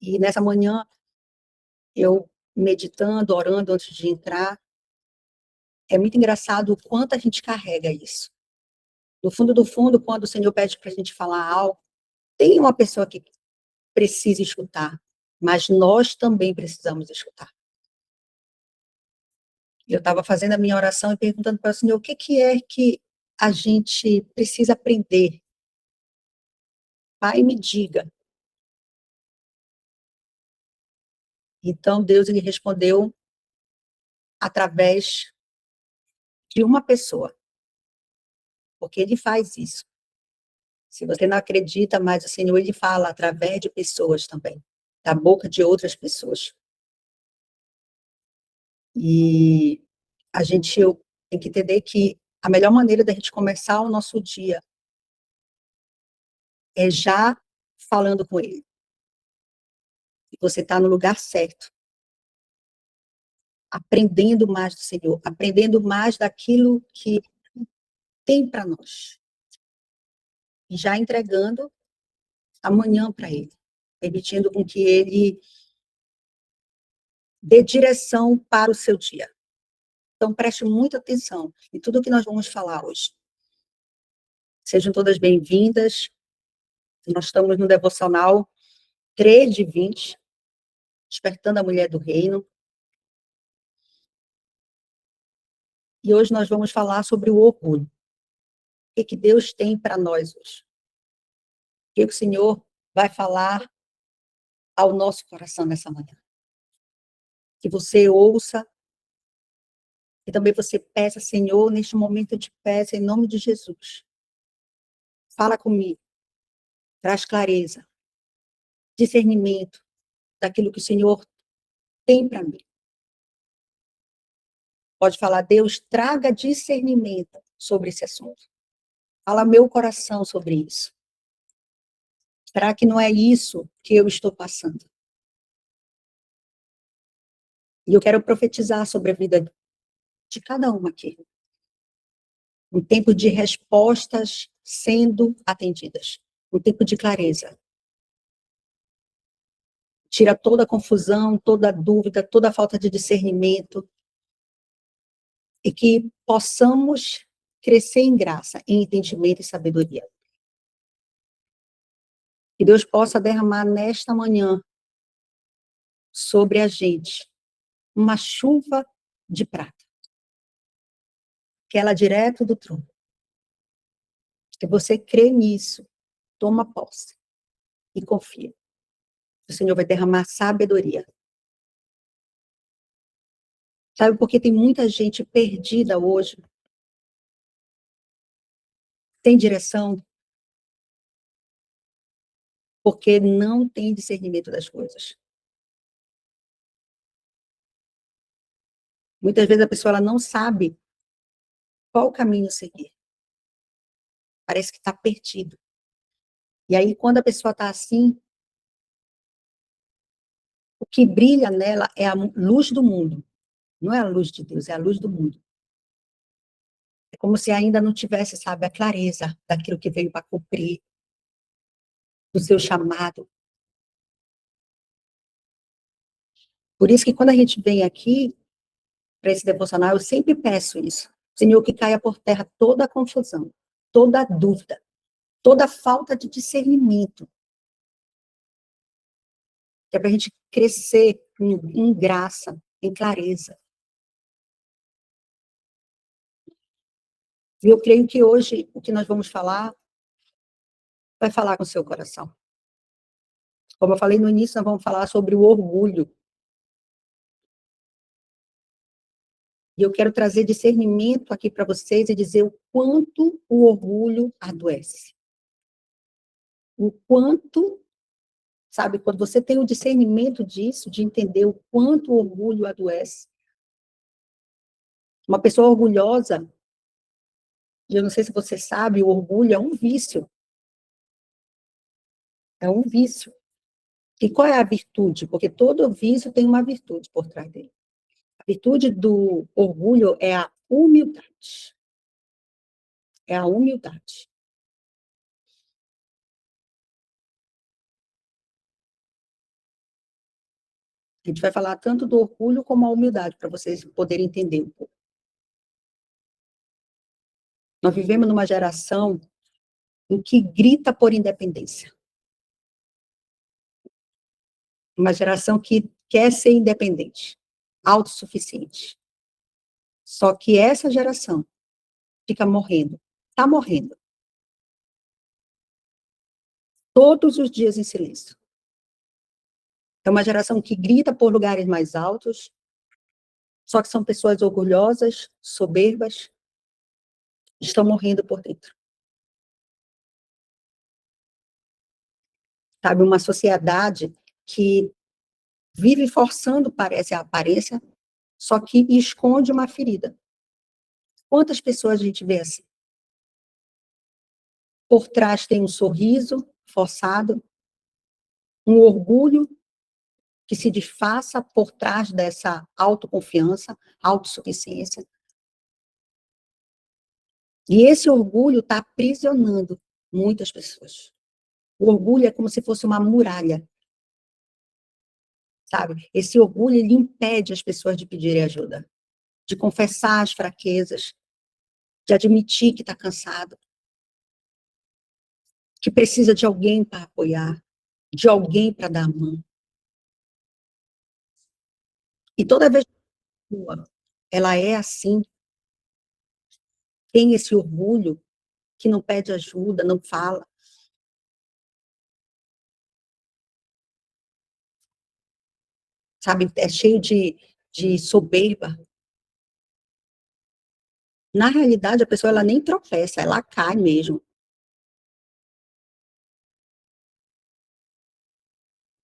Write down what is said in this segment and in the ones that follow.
E nessa manhã, eu meditando, orando antes de entrar, é muito engraçado o quanto a gente carrega isso. No fundo do fundo, quando o Senhor pede para a gente falar algo, tem uma pessoa que precisa escutar, mas nós também precisamos escutar. Eu estava fazendo a minha oração e perguntando para o Senhor o que que é que a gente precisa aprender. Pai, me diga. Então, Deus ele respondeu através de uma pessoa, porque ele faz isso. Se você não acredita, mas o Senhor ele fala através de pessoas também, da boca de outras pessoas. E a gente tem que entender que a melhor maneira da gente começar o nosso dia é já falando com ele. E você está no lugar certo, aprendendo mais do Senhor, aprendendo mais daquilo que tem para nós. E já entregando amanhã para ele, permitindo com que ele dê direção para o seu dia. Então, preste muita atenção em tudo que nós vamos falar hoje. Sejam todas bem-vindas. Nós estamos no devocional 3 de 20, Despertando a Mulher do Reino. E hoje nós vamos falar sobre o orgulho. O que Deus tem para nós hoje? O que o Senhor vai falar ao nosso coração nessa manhã? Que você ouça e também você peça, Senhor, neste momento eu te peço, em nome de Jesus. Fala comigo, traz clareza, discernimento daquilo que o Senhor tem para mim. Pode falar, Deus, traga discernimento sobre esse assunto. Fala meu coração sobre isso. Será que não é isso que eu estou passando? E eu quero profetizar sobre a vida de cada uma aqui. Um tempo de respostas sendo atendidas. Um tempo de clareza. Tira toda a confusão, toda a dúvida, toda a falta de discernimento. E que possamos crescer em graça, em entendimento e sabedoria. Que Deus possa derramar nesta manhã sobre a gente uma chuva de prata. Que ela direto do trono. Se você crê nisso, toma posse e confia. O Senhor vai derramar sabedoria. Sabe por que tem muita gente perdida hoje? Tem direção? Porque não tem discernimento das coisas. Muitas vezes a pessoa ela não sabe qual caminho seguir. Parece que está perdido. E aí, quando a pessoa está assim, o que brilha nela é a luz do mundo. Não é a luz de Deus, é a luz do mundo. É como se ainda não tivesse, sabe, a clareza daquilo que veio para cumprir, do seu chamado. Por isso que quando a gente vem aqui, para esse devocional, eu sempre peço isso. Senhor, que caia por terra toda a confusão, toda a dúvida, toda a falta de discernimento. Que é para a gente crescer em graça, em clareza. E eu creio que hoje, o que nós vamos falar, vai falar com o seu coração. Como eu falei no início, nós vamos falar sobre o orgulho. E eu quero trazer discernimento aqui para vocês e dizer o quanto o orgulho adoece. O quanto, sabe, quando você tem o discernimento disso, de entender o quanto o orgulho adoece. Uma pessoa orgulhosa, e eu não sei se você sabe, o orgulho é um vício. É um vício. E qual é a virtude? Porque todo vício tem uma virtude por trás dele. A virtude do orgulho é a humildade. É a humildade. A gente vai falar tanto do orgulho como a humildade, para vocês poderem entender um pouco. Nós vivemos numa geração em que grita por independência. Uma geração que quer ser independente, autossuficiente. Só que essa geração fica morrendo, está morrendo, todos os dias em silêncio. É uma geração que grita por lugares mais altos, só que são pessoas orgulhosas, soberbas, estão morrendo por dentro. Sabe, uma sociedade que vive forçando, parece, a aparência, só que esconde uma ferida. Quantas pessoas a gente vê assim? Por trás tem um sorriso forçado, um orgulho que se disfarça por trás dessa autoconfiança, autossuficiência. E esse orgulho está aprisionando muitas pessoas. O orgulho é como se fosse uma muralha, sabe? Esse orgulho, ele impede as pessoas de pedirem ajuda, de confessar as fraquezas, de admitir que está cansado, que precisa de alguém para apoiar, de alguém para dar a mão. E toda vez que ela é assim, tem esse orgulho que não pede ajuda, não fala, sabe? É cheio de soberba. Na realidade, a pessoa ela nem tropeça, ela cai mesmo.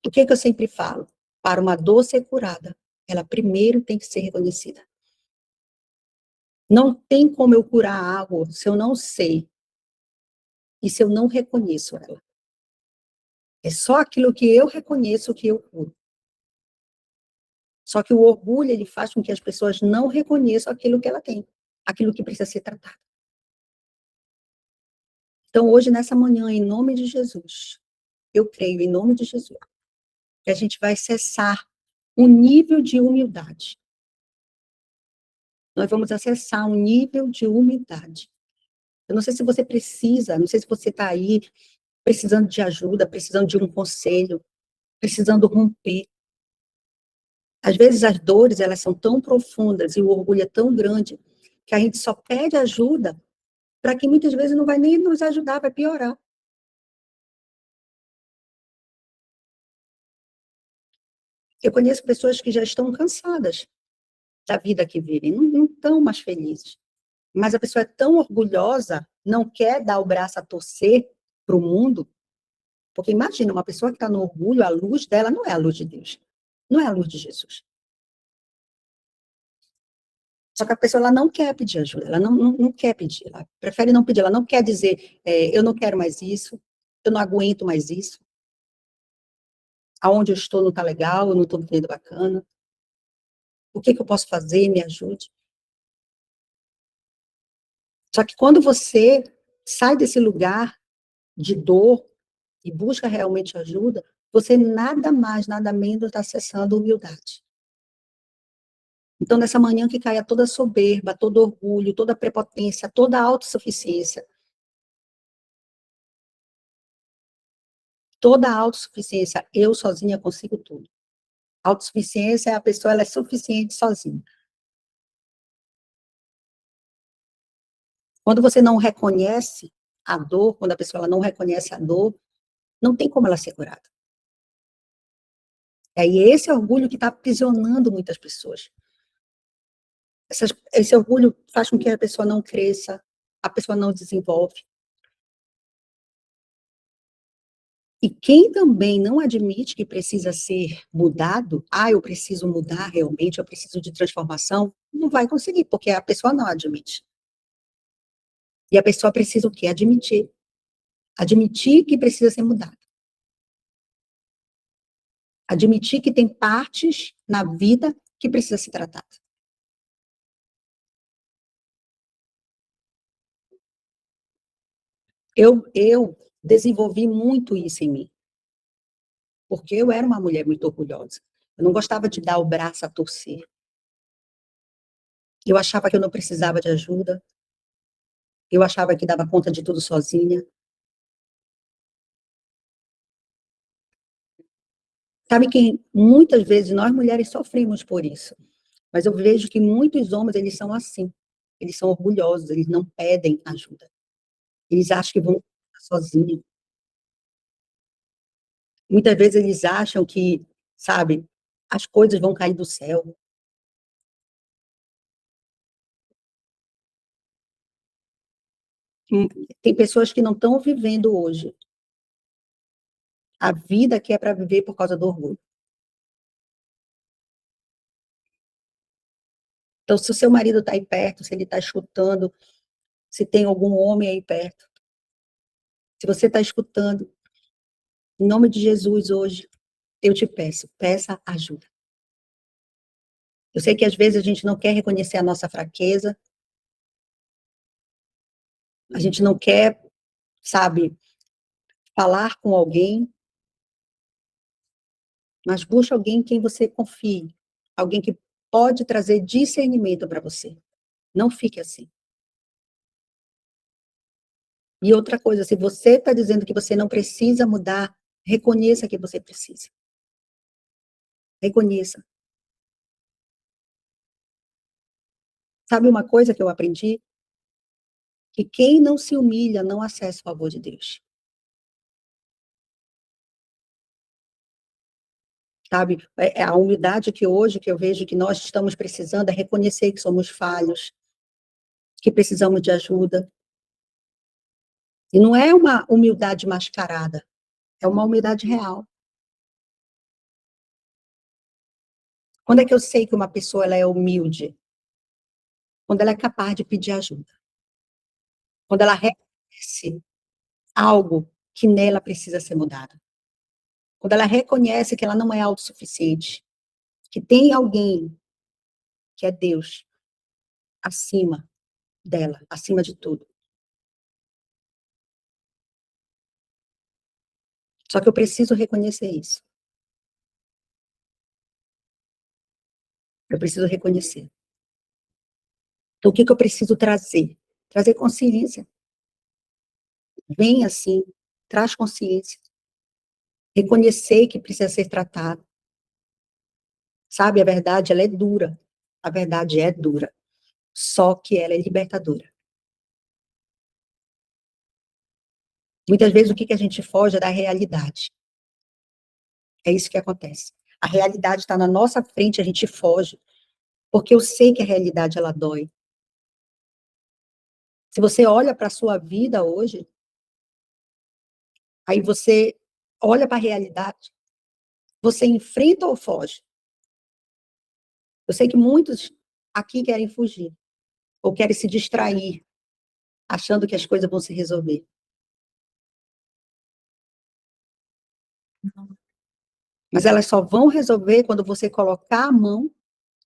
O que eu sempre falo? Para uma dor ser curada, ela primeiro tem que ser reconhecida. Não tem como eu curar algo se eu não sei e se eu não reconheço ela. É só aquilo que eu reconheço que eu curo. Só que o orgulho, ele faz com que as pessoas não reconheçam aquilo que ela tem, aquilo que precisa ser tratado. Então, hoje, nessa manhã, em nome de Jesus, eu creio, em nome de Jesus, que a gente vai cessar um nível de humildade. Nós vamos acessar um nível de humildade. Eu não sei se você precisa, não sei se você está aí precisando de ajuda, precisando de um conselho, precisando romper. Às vezes as dores, elas são tão profundas e o orgulho é tão grande que a gente só pede ajuda para que muitas vezes não vai nem nos ajudar, vai piorar. Eu conheço pessoas que já estão cansadas da vida que vivem, não estão mais felizes. Mas a pessoa é tão orgulhosa, não quer dar o braço a torcer para o mundo, porque imagina, uma pessoa que está no orgulho, a luz dela não é a luz de Deus, não é a luz de Jesus. Só que a pessoa ela não quer pedir ajuda, ela não quer pedir, ela prefere não pedir, ela não quer dizer, eu não quero mais isso, eu não aguento mais isso, aonde eu estou não está legal, eu não estou vivendo bacana, o que eu posso fazer, me ajude. Só que quando você sai desse lugar de dor e busca realmente ajuda, você nada mais, nada menos está acessando humildade. Então, nessa manhã que caia toda soberba, todo orgulho, toda prepotência, toda autossuficiência, toda autossuficiência, eu sozinha consigo tudo. Autossuficiência é a pessoa, ela é suficiente sozinha. Quando você não reconhece a dor, quando a pessoa ela não reconhece a dor, não tem como ela ser curada. E esse orgulho que está aprisionando muitas pessoas. Esse orgulho faz com que a pessoa não cresça, a pessoa não desenvolve. E quem também não admite que precisa ser mudado, eu preciso mudar realmente, eu preciso de transformação, não vai conseguir, porque a pessoa não admite. E a pessoa precisa o quê? Admitir. Admitir que precisa ser mudado. Admitir que tem partes na vida que precisa ser tratada. Eu desenvolvi muito isso em mim, porque eu era uma mulher muito orgulhosa. Eu não gostava de dar o braço a torcer. Eu achava que eu não precisava de ajuda, eu achava que dava conta de tudo sozinha. Sabe que muitas vezes nós mulheres sofremos por isso, mas eu vejo que muitos homens, eles são assim, eles são orgulhosos, eles não pedem ajuda. Eles acham que vão sozinhos. Muitas vezes eles acham que, sabe, as coisas vão cair do céu. Hum, Tem pessoas que não estão vivendo hoje a vida que é para viver por causa do orgulho. Então, se o seu marido está aí perto, se ele está escutando, se tem algum homem aí perto, se você está escutando, em nome de Jesus hoje, eu te peço, peça ajuda. Eu sei que às vezes a gente não quer reconhecer a nossa fraqueza, a gente não quer, sabe, falar com alguém, mas busque alguém em quem você confie, alguém que pode trazer discernimento para você. Não fique assim. E outra coisa, se você está dizendo que você não precisa mudar, reconheça que você precisa. Reconheça. Sabe uma coisa que eu aprendi? Que quem não se humilha não acessa o favor de Deus. Sabe? É a humildade que hoje que eu vejo que nós estamos precisando é reconhecer que somos falhos, que precisamos de ajuda. E não é uma humildade mascarada, é uma humildade real. Quando é que eu sei que uma pessoa ela é humilde? Quando ela é capaz de pedir ajuda. Quando ela reconhece algo que nela precisa ser mudado. Quando ela reconhece que ela não é autossuficiente, que tem alguém, que é Deus, acima dela, acima de tudo. Só que eu preciso reconhecer isso. Eu preciso reconhecer. Então, o que que eu preciso trazer? Trazer consciência. Vem assim, traz consciência. Reconhecer que precisa ser tratado. Sabe, a verdade, ela é dura. A verdade é dura. Só que ela é libertadora. Muitas vezes o que que a gente foge é da realidade. É isso que acontece. A realidade está na nossa frente, a gente foge. Porque eu sei que a realidade, ela dói. Se você olha para a sua vida hoje, aí você olha para a realidade, você enfrenta ou foge? Eu sei que muitos aqui querem fugir, ou querem se distrair, achando que as coisas vão se resolver. Mas elas só vão resolver quando você colocar a mão,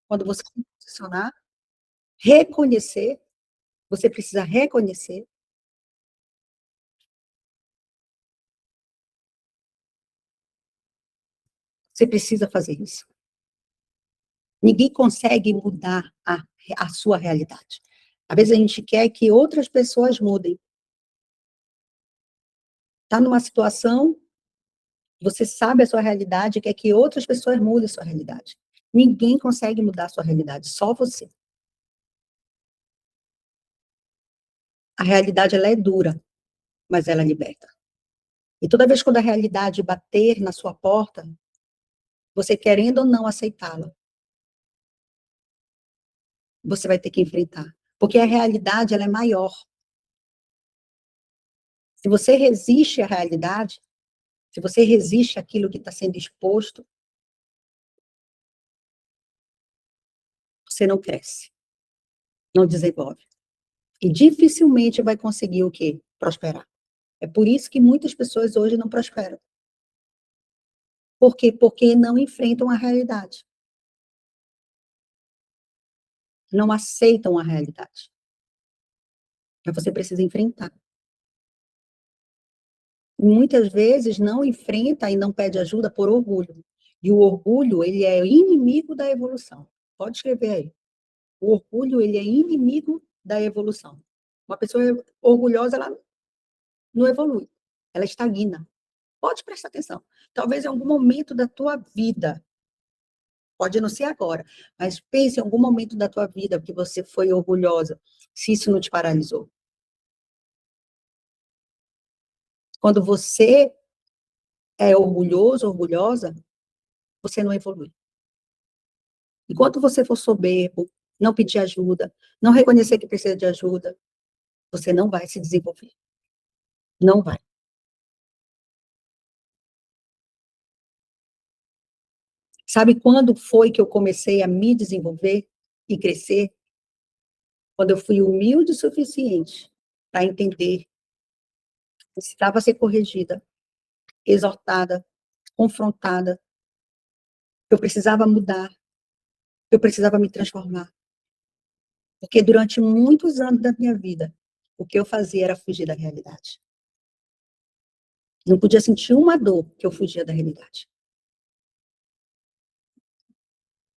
quando você se posicionar, reconhecer, você precisa reconhecer, você precisa fazer isso. Ninguém consegue mudar a sua realidade. Às vezes a gente quer que outras pessoas mudem. Está numa situação, você sabe a sua realidade, quer que outras pessoas mudem a sua realidade. Ninguém consegue mudar a sua realidade, só você. A realidade, ela é dura, mas ela liberta. E toda vez quando a realidade bater na sua porta, você querendo ou não aceitá-la, você vai ter que enfrentar. Porque a realidade, ela é maior. Se você resiste à realidade, se você resiste àquilo que está sendo exposto, você não cresce, não desenvolve. E dificilmente vai conseguir o quê? Prosperar. É por isso que muitas pessoas hoje não prosperam. Por quê? Porque não enfrentam a realidade. Não aceitam a realidade. Mas você precisa enfrentar. Muitas vezes não enfrenta e não pede ajuda por orgulho. E o orgulho, ele é inimigo da evolução. Pode escrever aí. O orgulho, ele é inimigo da evolução. Uma pessoa orgulhosa, ela não evolui, ela estagna. Pode prestar atenção. Talvez em algum momento da tua vida, pode não ser agora, mas pense em algum momento da tua vida que você foi orgulhosa, se isso não te paralisou. Quando você é orgulhoso, orgulhosa, você não evolui. Enquanto você for soberbo, não pedir ajuda, não reconhecer que precisa de ajuda, você não vai se desenvolver. Não vai. Sabe quando foi que eu comecei a me desenvolver e crescer? Quando eu fui humilde o suficiente para entender que precisava ser corrigida, exortada, confrontada, que eu precisava mudar, que eu precisava me transformar. Porque durante muitos anos da minha vida, o que eu fazia era fugir da realidade. Não podia sentir uma dor que eu fugia da realidade.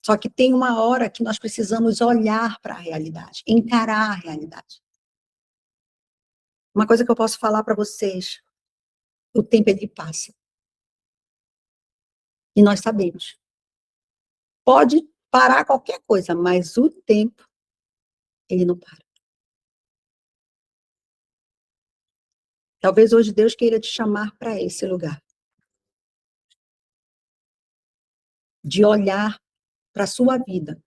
Só que tem uma hora que nós precisamos olhar para a realidade, encarar a realidade. Uma coisa que eu posso falar para vocês, o tempo ele passa. E nós sabemos. Pode parar qualquer coisa, mas o tempo, ele não para. Talvez hoje Deus queira te chamar para esse lugar. De olhar para a sua vida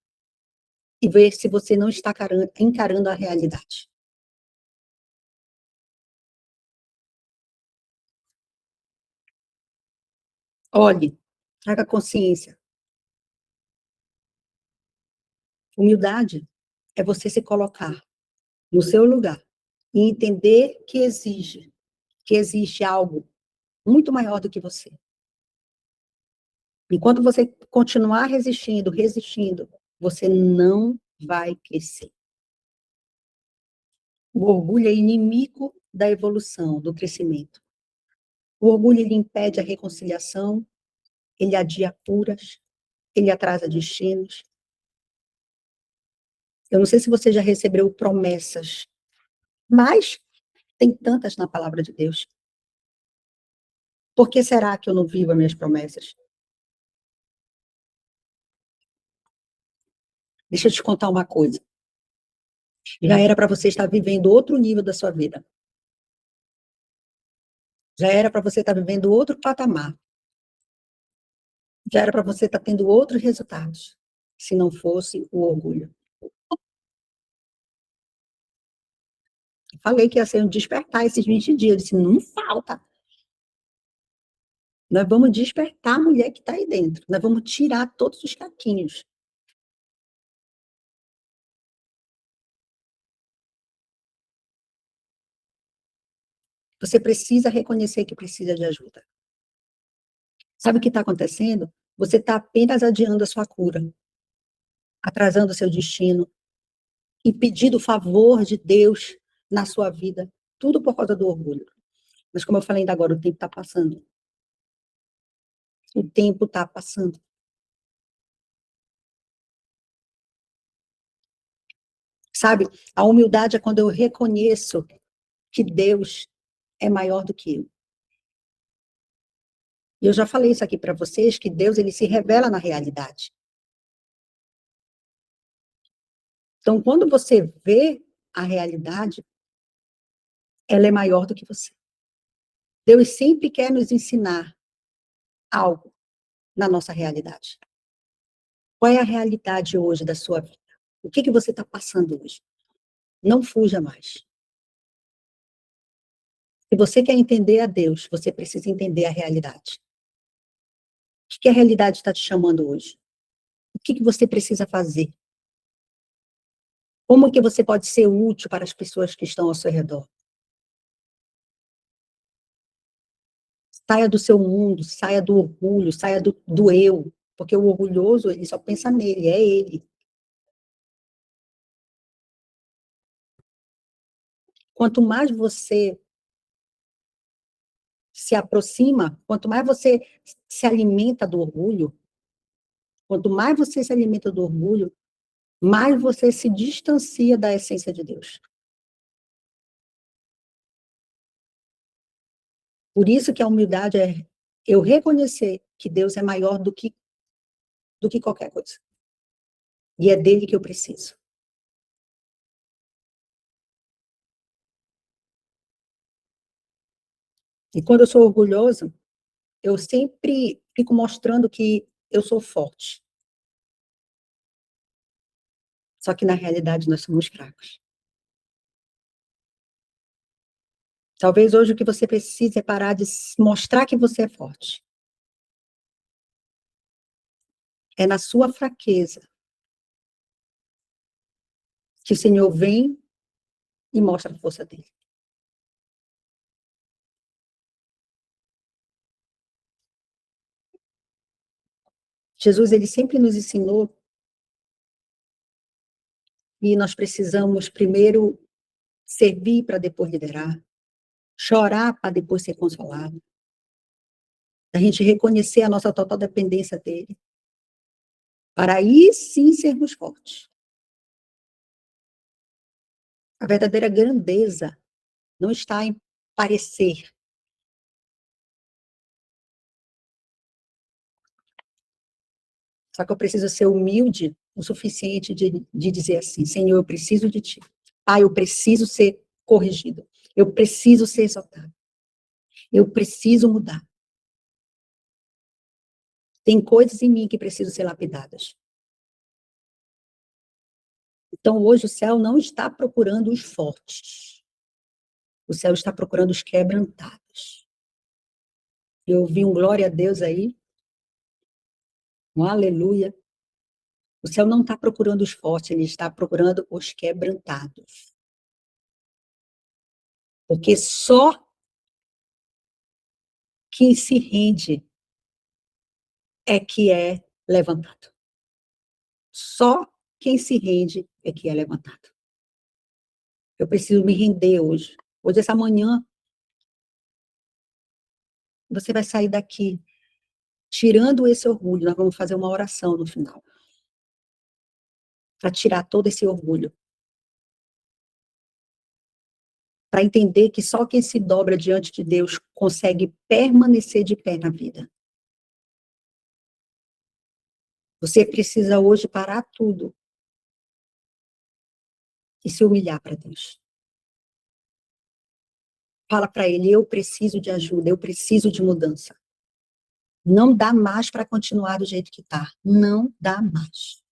e ver se você não está encarando a realidade. Olhe, traga consciência. Humildade é você se colocar no seu lugar e entender que existe algo muito maior do que você. Enquanto você continuar resistindo, você não vai crescer. O orgulho é inimigo da evolução, do crescimento. O orgulho, ele impede a reconciliação, ele adia curas, ele atrasa destinos. Eu não sei se você já recebeu promessas, mas tem tantas na palavra de Deus. Por que será que eu não vivo as minhas promessas? Deixa eu te contar uma coisa. Já era para você estar vivendo outro nível da sua vida. Já era para você estar vivendo outro patamar. Já era para você estar tendo outros resultados, se não fosse o orgulho. Falei que ia ser um despertar esses 20 dias. Eu disse, não falta. Nós vamos despertar a mulher que está aí dentro. Nós vamos tirar todos os caquinhos. Você precisa reconhecer que precisa de ajuda. Sabe o que está acontecendo? Você está apenas adiando a sua cura, atrasando o seu destino, impedindo o favor de Deus na sua vida, tudo por causa do orgulho. Mas como eu falei ainda agora, o tempo está passando. O tempo está passando. Sabe? A humildade é quando eu reconheço que Deus é maior do que eu. E eu já falei isso aqui para vocês, que Deus, ele se revela na realidade. Então, quando você vê a realidade, ela é maior do que você. Deus sempre quer nos ensinar algo na nossa realidade. Qual é a realidade hoje da sua vida? O que você está passando hoje? Não fuja mais. Se você quer entender a Deus, você precisa entender a realidade. O que a realidade está te chamando hoje? O que você precisa fazer? Como que você pode ser útil para as pessoas que estão ao seu redor? Saia do seu mundo, saia do orgulho, saia do eu, porque o orgulhoso, ele só pensa nele, é ele. Quanto mais você se aproxima, quanto mais você se alimenta do orgulho, Quanto mais você se alimenta do orgulho, mais você se distancia da essência de Deus. Por isso que a humildade é eu reconhecer que Deus é maior do que qualquer coisa. E é dele que eu preciso. E quando eu sou orgulhosa, eu sempre fico mostrando que eu sou forte. Só que na realidade nós somos fracos. Talvez hoje o que você precise é parar de mostrar que você é forte. É na sua fraqueza que o Senhor vem e mostra a força dele. Jesus, ele sempre nos ensinou que nós precisamos primeiro servir para depois liderar, chorar para depois ser consolado, a gente reconhecer a nossa total dependência dele, para aí sim sermos fortes. A verdadeira grandeza não está em parecer. Só que eu preciso ser humilde o suficiente de dizer assim, Senhor, eu preciso de ti. Pai, eu preciso ser corrigido. Eu preciso ser exaltado. Eu preciso mudar. Tem coisas em mim que precisam ser lapidadas. Então, hoje, o céu não está procurando os fortes. O céu está procurando os quebrantados. Eu ouvi um glória a Deus aí, um aleluia. O céu não está procurando os fortes, ele está procurando os quebrantados. Porque só quem se rende é que é levantado. Só quem se rende é que é levantado. Eu preciso me render hoje. Hoje, essa manhã, você vai sair daqui tirando esse orgulho. Nós vamos fazer uma oração no final. Para tirar todo esse orgulho. Para entender que só quem se dobra diante de Deus consegue permanecer de pé na vida. Você precisa hoje parar tudo e se humilhar para Deus. Fala para Ele, eu preciso de ajuda, eu preciso de mudança. Não dá mais para continuar do jeito que está. Não dá mais.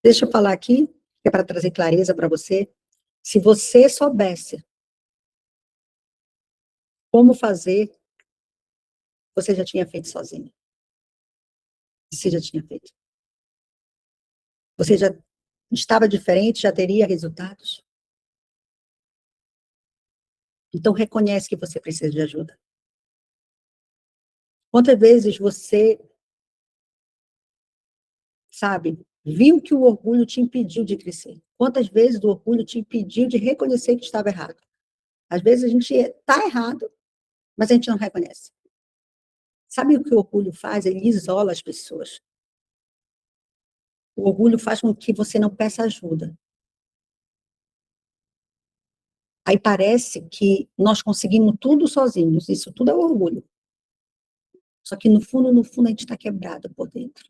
Deixa eu falar aqui, que é para trazer clareza para você. Se você soubesse como fazer, você já tinha feito sozinho. Você já tinha feito. Você já estava diferente, já teria resultados. Então, reconhece que você precisa de ajuda. Quantas vezes você, sabe, viu que o orgulho te impediu de crescer? Quantas vezes o orgulho te impediu de reconhecer que estava errado? Às vezes a gente está errado, mas a gente não reconhece. Sabe o que o orgulho faz? Ele isola as pessoas. O orgulho faz com que você não peça ajuda. Aí parece que nós conseguimos tudo sozinhos. Isso tudo é orgulho. Só que no fundo, a gente está quebrado por dentro.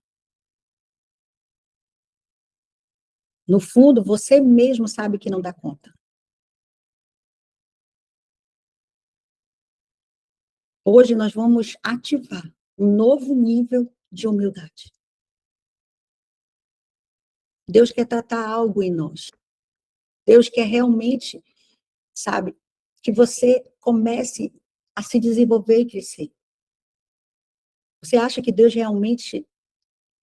No fundo, você mesmo sabe que não dá conta. Hoje nós vamos ativar um novo nível de humildade. Deus quer tratar algo em nós. Deus quer realmente, sabe, que você comece a se desenvolver e crescer. Você acha que Deus realmente...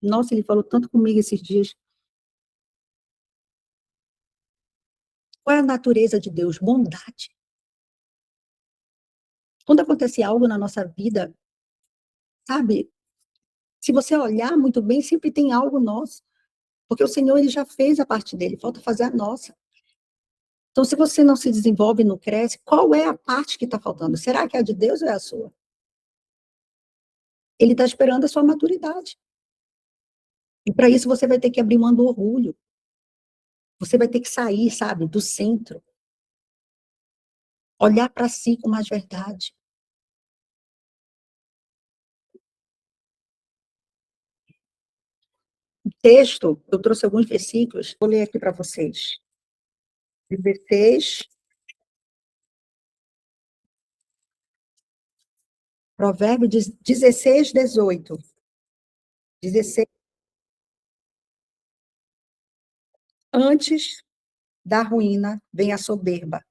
Nossa, ele falou tanto comigo esses dias. Qual é a natureza de Deus? Bondade. Quando acontece algo na nossa vida, sabe, se você olhar muito bem, sempre tem algo nosso. Porque o Senhor, ele já fez a parte dele, falta fazer a nossa. Então, se você não se desenvolve, não cresce, qual é a parte que está faltando? Será que é a de Deus ou é a sua? Ele está esperando a sua maturidade. E para isso você vai ter que abrir mão do orgulho. Você vai ter que sair, sabe, do centro. Olhar para si com mais verdade. O texto, eu trouxe alguns versículos, vou ler aqui para vocês. 16, Provérbios 16, 18. 16. Antes da ruína vem a soberba,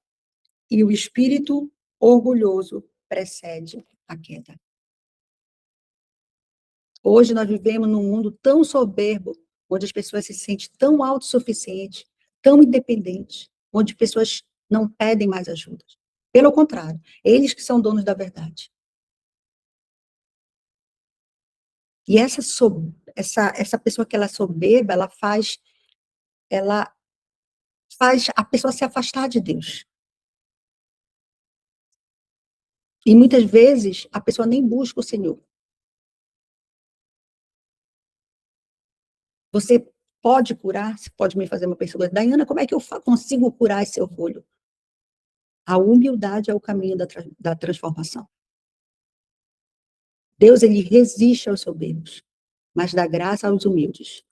e o espírito orgulhoso precede a queda. Hoje nós vivemos num mundo tão soberbo, onde as pessoas se sentem tão autossuficientes, tão independentes, onde pessoas não pedem mais ajuda. Pelo contrário, eles que são donos da verdade. E essa pessoa que ela é soberba, ela faz a pessoa se afastar de Deus. E muitas vezes a pessoa nem busca o Senhor. Você pode curar? Você pode me fazer uma pergunta? Daiana, como é que eu consigo curar esse orgulho? A humildade é o caminho da transformação. Deus, ele resiste aos soberbos, mas dá graça aos humildes.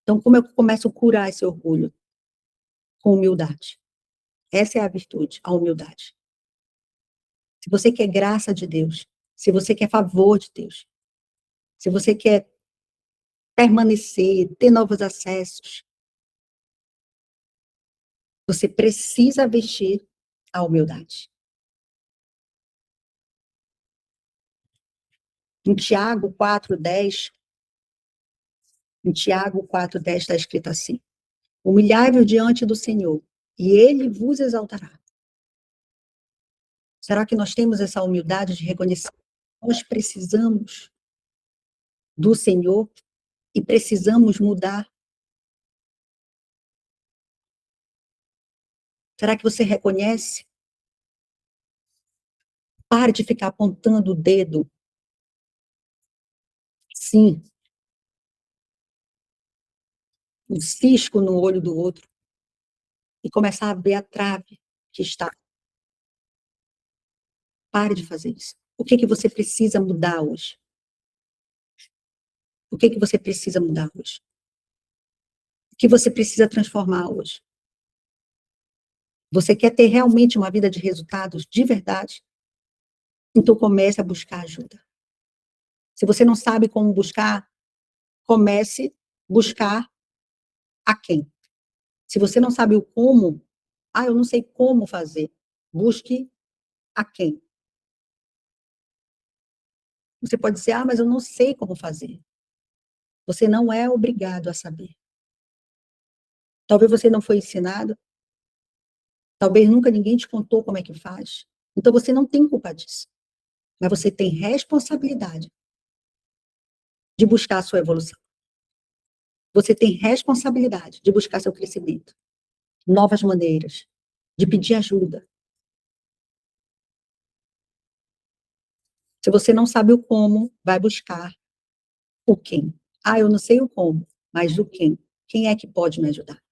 Então, como eu começo a curar esse orgulho? Com humildade. Essa é a virtude, a humildade. Se você quer graça de Deus, se você quer favor de Deus, se você quer permanecer, ter novos acessos, você precisa vestir a humildade. Em Tiago 4:10, está escrito assim: humilhai-vos diante do Senhor, e ele vos exaltará. Será que nós temos essa humildade de reconhecer que nós precisamos do Senhor e precisamos mudar? Será que você reconhece? Pare de ficar apontando o dedo, sim, um cisco no olho do outro, e começar a ver a trave que está. Pare de fazer isso. O que você precisa mudar hoje? O que você precisa mudar hoje? O que você precisa transformar hoje? Você quer ter realmente uma vida de resultados de verdade? Então comece a buscar ajuda. Se você não sabe como buscar, comece a buscar a quem. Se você não sabe o como, eu não sei como fazer. Busque a quem. Você pode dizer, mas eu não sei como fazer. Você não é obrigado a saber. Talvez você não foi ensinado, talvez nunca ninguém te contou como é que faz. Então você não tem culpa disso. Mas você tem responsabilidade de buscar a sua evolução. Você tem responsabilidade de buscar seu crescimento. Novas maneiras de pedir ajuda. Se você não sabe o como, vai buscar o quem. Eu não sei o como, mas o quem. Quem é que pode me ajudar?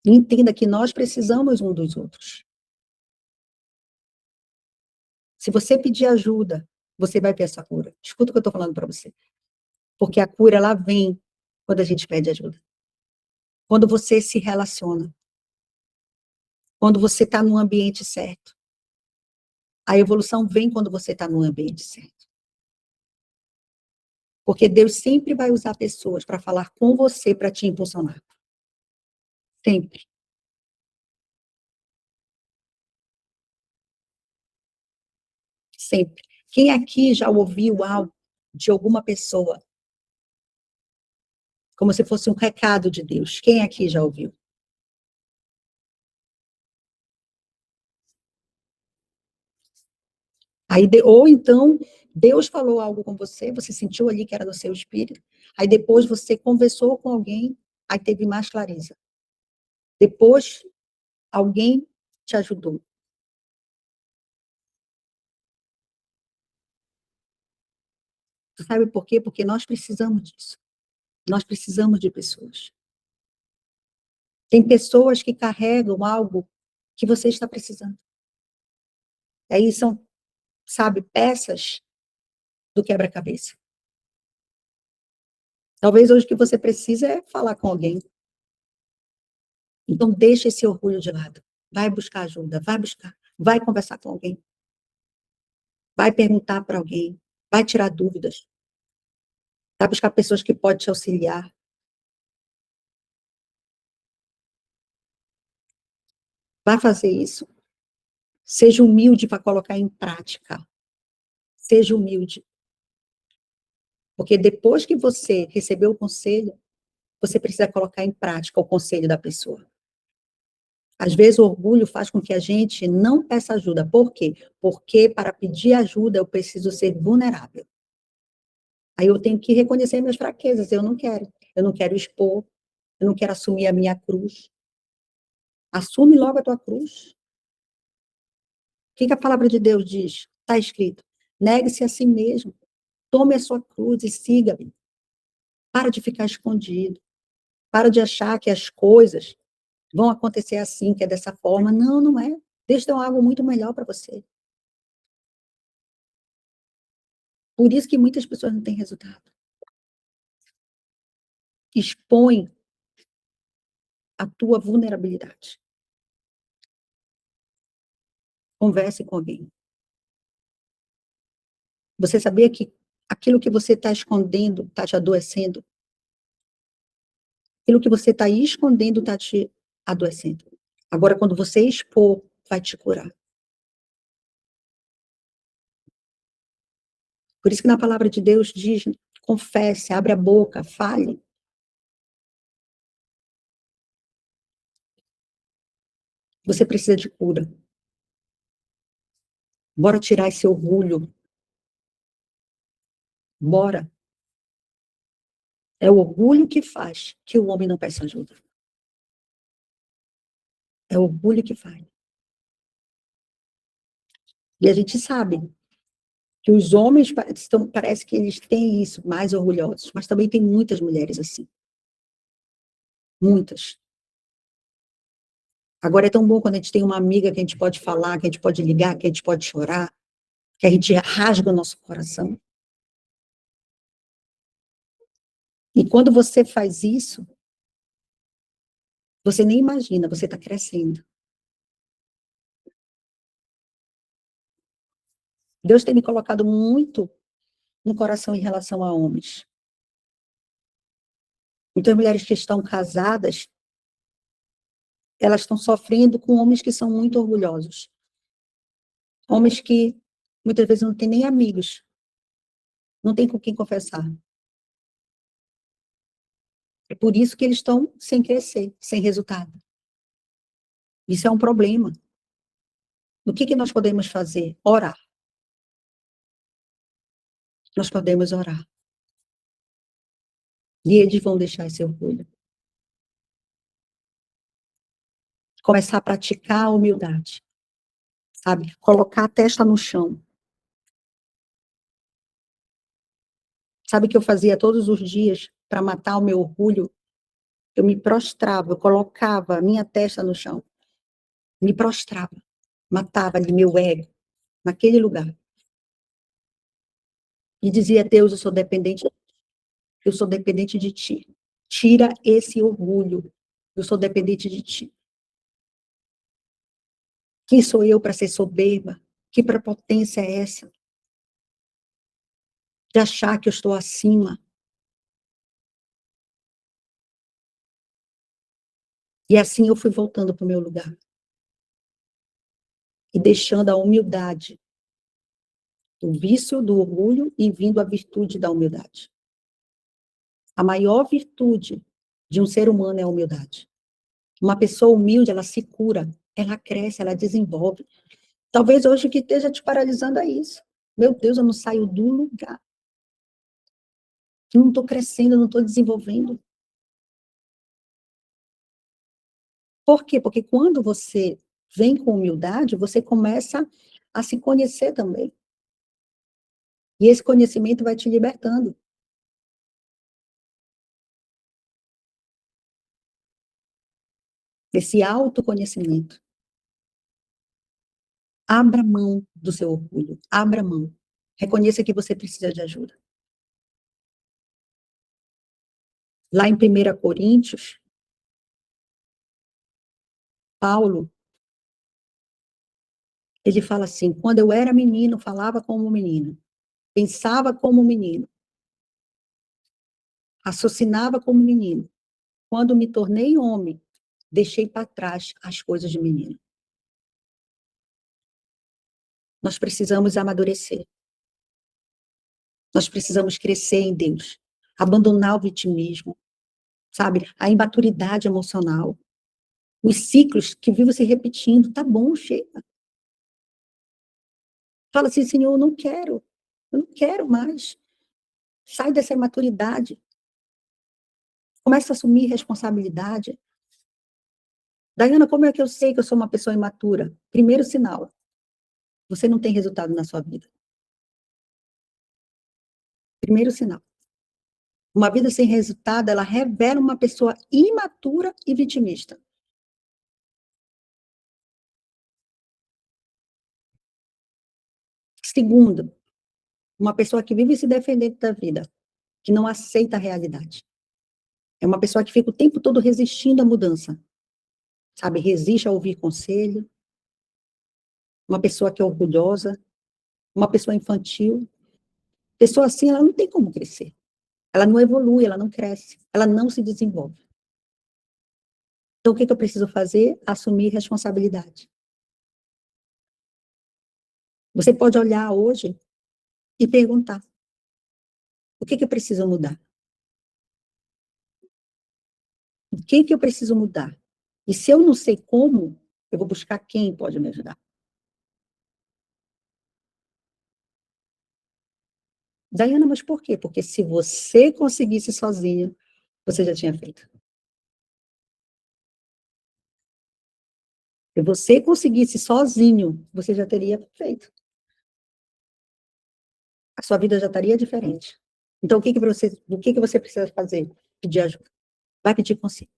E entenda que nós precisamos um dos outros. Se você pedir ajuda, você vai ver essa cura. Escuta o que eu estou falando para você. Porque a cura, ela vem quando a gente pede ajuda. Quando você se relaciona. Quando você está no ambiente certo. A evolução vem quando você está no ambiente certo. Porque Deus sempre vai usar pessoas para falar com você, para te impulsionar. Sempre. Sempre. Quem aqui já ouviu algo de alguma pessoa, como se fosse um recado de Deus? Quem aqui já ouviu? Ou então, Deus falou algo com você, você sentiu ali que era do seu espírito, aí depois você conversou com alguém, aí teve mais clareza. Depois, alguém te ajudou. Tu sabe por quê? Porque nós precisamos disso. Nós precisamos de pessoas. Tem pessoas que carregam algo que você está precisando. Aí são, sabe, peças do quebra-cabeça. Talvez hoje o que você precisa é falar com alguém. Então, deixa esse orgulho de lado. Vai buscar ajuda, vai buscar, vai conversar com alguém. Vai perguntar para alguém, vai tirar dúvidas. Vai buscar pessoas que podem te auxiliar. Vai fazer isso. Seja humilde para colocar em prática. Seja humilde. Porque depois que você recebeu o conselho, você precisa colocar em prática o conselho da pessoa. Às vezes o orgulho faz com que a gente não peça ajuda. Por quê? Porque para pedir ajuda eu preciso ser vulnerável. Aí eu tenho que reconhecer minhas fraquezas. Eu não quero. Eu não quero expor. Eu não quero assumir a minha cruz. Assume logo a tua cruz. O que a palavra de Deus diz? Está escrito. Negue-se a si mesmo. Tome a sua cruz e siga-me. Para de ficar escondido. Para de achar que as coisas vão acontecer assim, que é dessa forma. Não, não é. Deus tem algo muito melhor para você. Por isso que muitas pessoas não têm resultado. Expõe a tua vulnerabilidade. Converse com alguém. Você sabia que aquilo que você está escondendo está te adoecendo? Aquilo que você está escondendo está te adoecendo. Agora, quando você expor, vai te curar. Por isso que na palavra de Deus diz, confesse, abre a boca, fale. Você precisa de cura. Bora tirar esse orgulho. Bora. É o orgulho que faz que o homem não peça ajuda. É o orgulho que faz. E a gente sabe que os homens parece que eles têm isso, mais orgulhosos, mas também tem muitas mulheres assim. Muitas. Agora é tão bom quando a gente tem uma amiga que a gente pode falar, que a gente pode ligar, que a gente pode chorar, que a gente rasga o nosso coração. E quando você faz isso, você nem imagina, você está crescendo. Deus tem me colocado muito no coração em relação a homens. Muitas mulheres que estão casadas, elas estão sofrendo com homens que são muito orgulhosos. Homens que muitas vezes não têm nem amigos. Não tem com quem confessar. É por isso que eles estão sem crescer, sem resultado. Isso é um problema. O que nós podemos fazer? Orar. Nós podemos orar. E eles vão deixar esse orgulho. Começar a praticar a humildade. Sabe? Colocar a testa no chão. Sabe o que eu fazia todos os dias para matar o meu orgulho? Eu me prostrava, eu colocava a minha testa no chão. Me prostrava. Matava ali meu ego, naquele lugar. E dizia, Deus, eu sou dependente de ti. Tira esse orgulho. Eu sou dependente de ti. Quem sou eu para ser soberba? Que prepotência é essa? De achar que eu estou acima. E assim eu fui voltando para o meu lugar. E deixando a humildade, o vício do orgulho e vindo a virtude da humildade. A maior virtude de um ser humano é a humildade. Uma pessoa humilde, ela se cura, ela cresce, ela desenvolve. Talvez hoje o que esteja te paralisando é isso. Meu Deus, eu não saio do lugar. Eu não estou crescendo, eu não estou desenvolvendo. Por quê? Porque quando você vem com humildade, você começa a se conhecer também. E esse conhecimento vai te libertando. Esse autoconhecimento. Abra mão do seu orgulho. Abra mão. Reconheça que você precisa de ajuda. Lá em 1 Coríntios, Paulo, ele fala assim: quando eu era menino, falava como menino, pensava como menino, raciocinava como menino. Quando me tornei homem, deixei para trás as coisas de menino. Nós precisamos amadurecer. Nós precisamos crescer em Deus. Abandonar o vitimismo, sabe? A imaturidade emocional. Os ciclos que vivem se repetindo. Tá bom, chega. Fala assim, Senhor, eu não quero mais. Sai dessa imaturidade. Começa a assumir responsabilidade. Daiana, como é que eu sei que eu sou uma pessoa imatura? Primeiro sinal, você não tem resultado na sua vida. Primeiro sinal. Uma vida sem resultado, ela revela uma pessoa imatura e vitimista. Segundo, uma pessoa que vive se defendendo da vida, que não aceita a realidade. É uma pessoa que fica o tempo todo resistindo à mudança, sabe? Resiste a ouvir conselho. Uma pessoa que é orgulhosa, uma pessoa infantil. Pessoa assim, ela não tem como crescer. Ela não evolui, ela não cresce, ela não se desenvolve. Então, o que eu preciso fazer? Assumir responsabilidade. Você pode olhar hoje e perguntar: o que eu preciso mudar? O que eu preciso mudar? E se eu não sei como, eu vou buscar quem pode me ajudar. Daiana, mas por quê? Porque se você conseguisse sozinho, você já tinha feito. Se você conseguisse sozinho, você já teria feito. A sua vida já estaria diferente. Então, o que você precisa fazer? Pedir ajuda. Vai pedir conselho.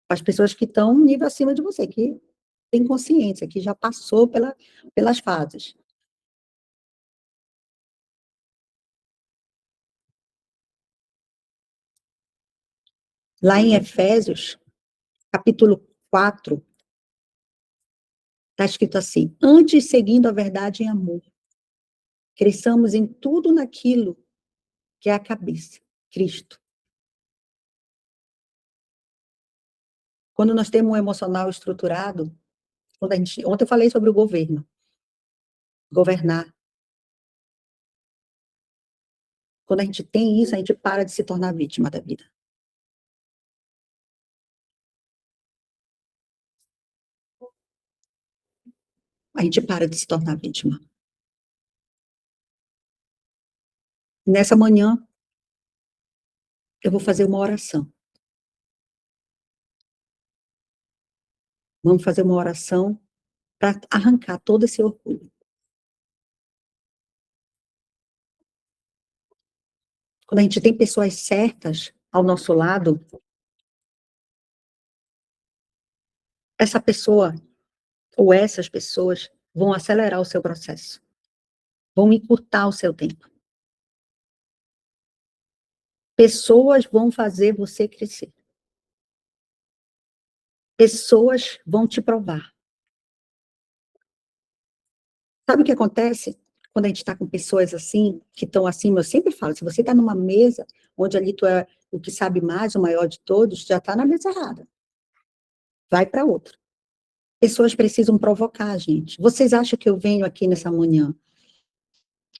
As pessoas que estão um nível acima de você, que tem consciência, que já passou pelas fases. Lá em Efésios, capítulo 4, está escrito assim: antes seguindo a verdade em amor, cresçamos em tudo naquilo que é a cabeça, Cristo. Quando nós temos um emocional estruturado, ontem eu falei sobre o governo, governar. Quando a gente tem isso, a gente para de se tornar vítima da vida. A gente para de se tornar vítima. Nessa manhã, eu vou fazer uma oração. Vamos fazer uma oração para arrancar todo esse orgulho. Quando a gente tem pessoas certas ao nosso lado, essa pessoa ou essas pessoas vão acelerar o seu processo, vão encurtar o seu tempo. Pessoas vão fazer você crescer. Pessoas vão te provar. Sabe o que acontece quando a gente está com pessoas assim, que estão acima? Eu sempre falo, se você está numa mesa onde ali tu é o que sabe mais, o maior de todos, já está na mesa errada. Vai para outra. Pessoas precisam provocar, gente. Vocês acham que eu venho aqui nessa manhã,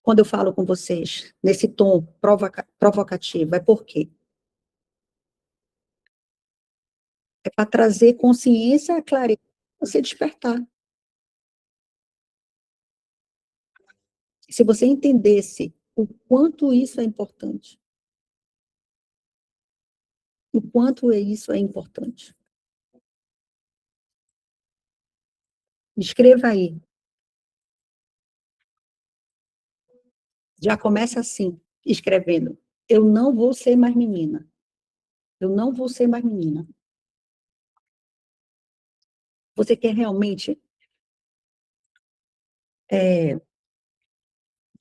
quando eu falo com vocês, nesse tom provocativo, é por quê? É para trazer consciência, clareza, você despertar. Se você entendesse o quanto isso é importante, o quanto isso é importante. Escreva aí. Já começa assim, escrevendo. Eu não vou ser mais menina. Eu não vou ser mais menina. Você quer realmente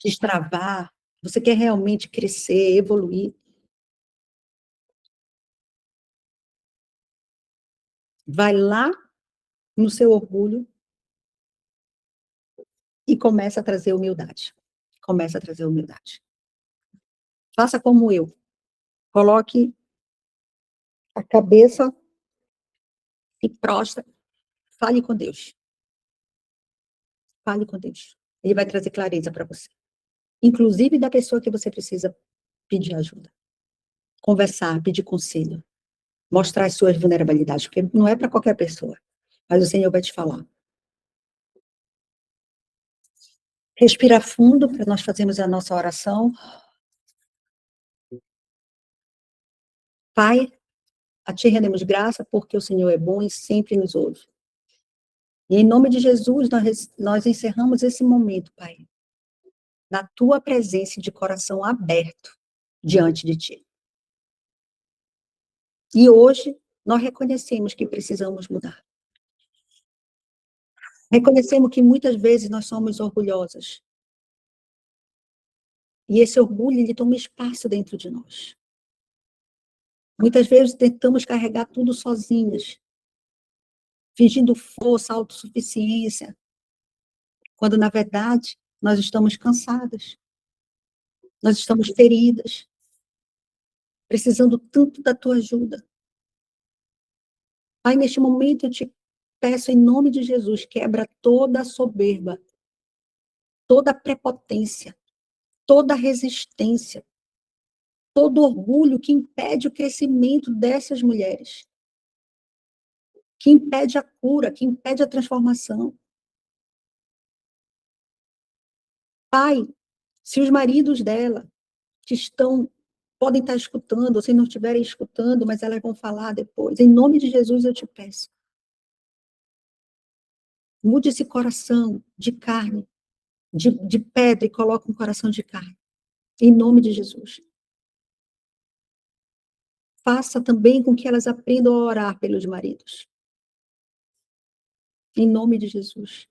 destravar? Você quer realmente crescer, evoluir? Vai lá no seu orgulho e começa a trazer humildade. Começa a trazer humildade. Faça como eu. Coloque a cabeça e prostra. Fale com Deus. Fale com Deus. Ele vai trazer clareza para você. Inclusive da pessoa que você precisa pedir ajuda. Conversar, pedir conselho. Mostrar as suas vulnerabilidades, porque não é para qualquer pessoa. Mas o Senhor vai te falar. Respira fundo para nós fazermos a nossa oração. Pai, a Ti rendemos graça porque o Senhor é bom e sempre nos ouve. E em nome de Jesus, nós encerramos esse momento, Pai, na Tua presença de coração aberto diante de Ti. E hoje, nós reconhecemos que precisamos mudar. Reconhecemos que muitas vezes nós somos orgulhosas. E esse orgulho, ele toma espaço dentro de nós. Muitas vezes tentamos carregar tudo sozinhas, fingindo força, autossuficiência, quando, na verdade, nós estamos cansadas, nós estamos feridas, precisando tanto da tua ajuda. Pai, neste momento eu te peço, em nome de Jesus, quebra toda a soberba, toda a prepotência, toda a resistência, todo orgulho que impede o crescimento dessas mulheres, que impede a cura, que impede a transformação. Pai, se os maridos dela que podem estar escutando, ou se não estiverem escutando, mas elas vão falar depois. Em nome de Jesus, eu te peço. Mude esse coração de carne, de pedra, e coloque um coração de carne. Em nome de Jesus. Faça também com que elas aprendam a orar pelos maridos. Em nome de Jesus.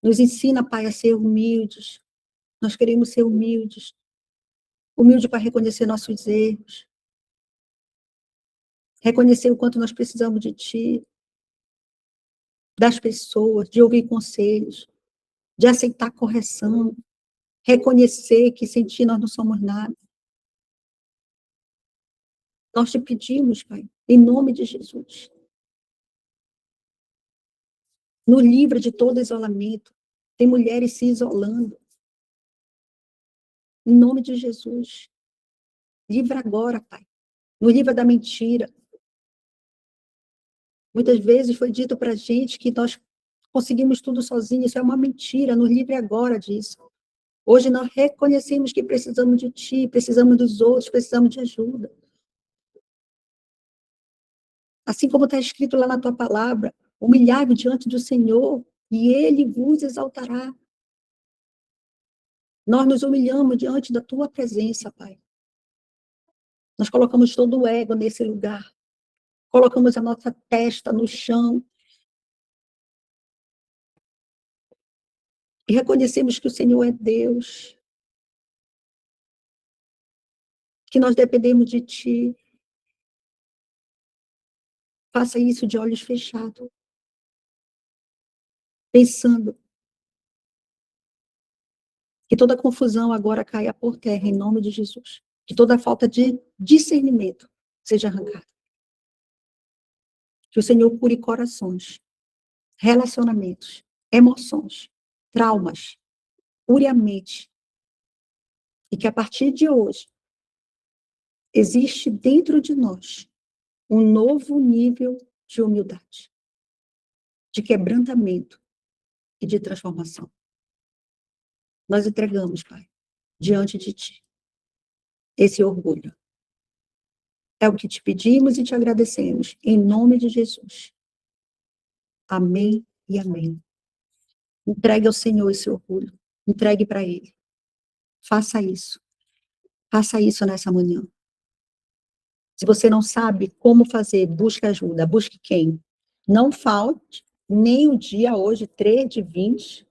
Nos ensina, Pai, a ser humildes. Nós queremos ser humildes. Humilde para reconhecer nossos erros. Reconhecer o quanto nós precisamos de Ti, das pessoas, de ouvir conselhos, de aceitar correção, reconhecer que sem Ti nós não somos nada. Nós te pedimos, Pai, em nome de Jesus. Nos livra de todo isolamento. Tem mulheres se isolando. Em nome de Jesus. Livra agora, Pai. Nos livra da mentira. Muitas vezes foi dito para a gente que nós conseguimos tudo sozinhos. Isso é uma mentira. Nos livre agora disso. Hoje nós reconhecemos que precisamos de Ti, precisamos dos outros, precisamos de ajuda. Assim como está escrito lá na Tua palavra, humilhai-vos diante do Senhor e Ele vos exaltará. Nós nos humilhamos diante da Tua presença, Pai. Nós colocamos todo o ego nesse lugar. Colocamos a nossa testa no chão. E reconhecemos que o Senhor é Deus. Que nós dependemos de Ti. Faça isso de olhos fechados. Pensando que toda confusão agora caia por terra, em nome de Jesus. Que toda falta de discernimento seja arrancada. Que o Senhor cure corações, relacionamentos, emoções, traumas, cure a mente. E que a partir de hoje, existe dentro de nós um novo nível de humildade, de quebrantamento e de transformação. Nós entregamos, Pai, diante de Ti, esse orgulho. É o que te pedimos e te agradecemos, em nome de Jesus. Amém e amém. Entregue ao Senhor esse orgulho. Entregue para Ele. Faça isso. Faça isso nessa manhã. Se você não sabe como fazer, busque ajuda. Busque quem? Não falte nem o dia hoje, 3 de 20,